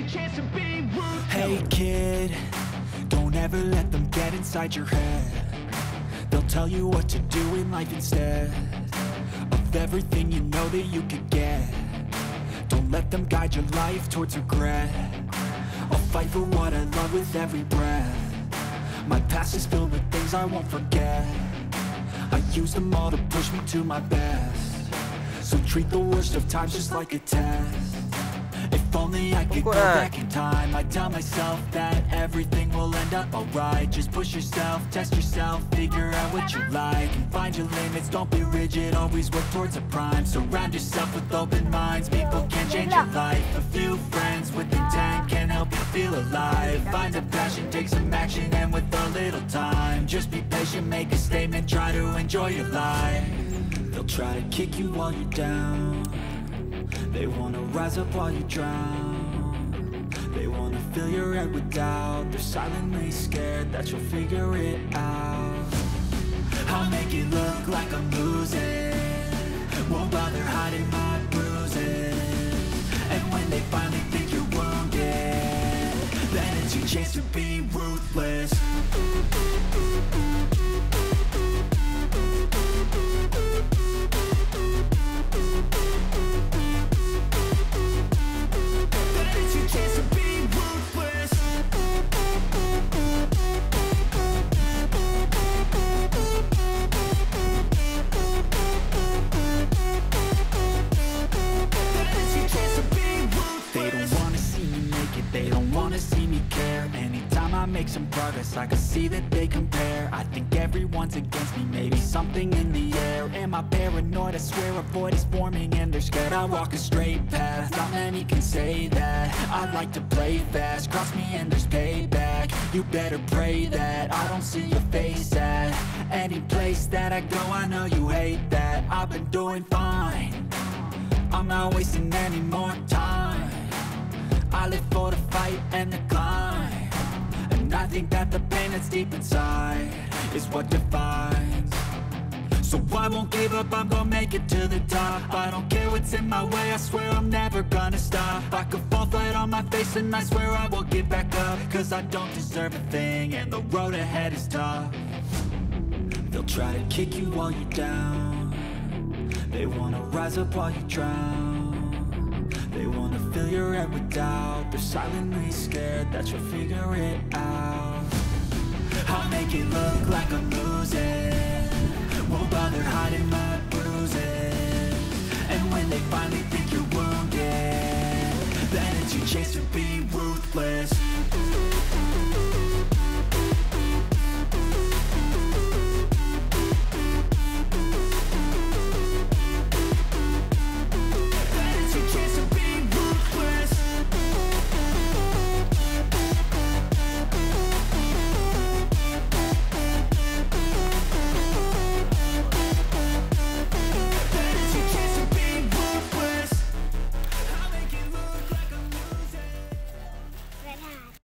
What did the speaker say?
Hey kid, don't ever let them get inside your head. They'll tell you what to do in life instead of everything you know that you could get. Don't let them guide your life towards regret. I'll fight for what I love with every breath. My past is filled with things I won't forget. I use them all to push me to my best. So treat the worst of times just like a test. If only I could go back in time, I'd tell myself that everything will end up alright. Just push yourself, test yourself, figure out what you like, and find your limits, don't be rigid, always work towards a prime. Surround yourself with open minds, people can change your life. A few friends with intent can help you feel alive. Find a passion, take some action, and with a little time, just be patient, make a statement, try to enjoy your life. They'll try to kick you while you're down. They wanna rise up while you drown. They wanna fill your head with doubt. They're silently scared that you'll figure it out. I'll make it look like I'm losing, won't bother hiding my bruises. And when they finally think you're wounded, then it's your chance to be ruthless. Make some progress, I can see that they compare. I think everyone's against me, maybe something in the air. Am I paranoid? I swear a void is forming and they're scared. I walk a straight path, not many can say that. I like to play fast, cross me and there's payback. You better pray that I don't see your face at any place that I go. I know you hate that. I've been doing fine, I'm not wasting any more time. I live for the fight and the climb. And I think that the pain that's deep inside is what defines. So I won't give up, I'm gonna make it to the top. I don't care what's in my way, I swear I'm never gonna stop. I could fall flat on my face and I swear I will get back up. Cause I don't deserve a thing and the road ahead is tough. They'll try to kick you while you're down. They wanna rise up while you drown. They wanna fill your head with doubt. They're silently scared that you'll figure it out. I'll make it look like I'm losing, won't bother hiding my bruises. And when they finally think you're wounded, then it's your chance to be ruthless.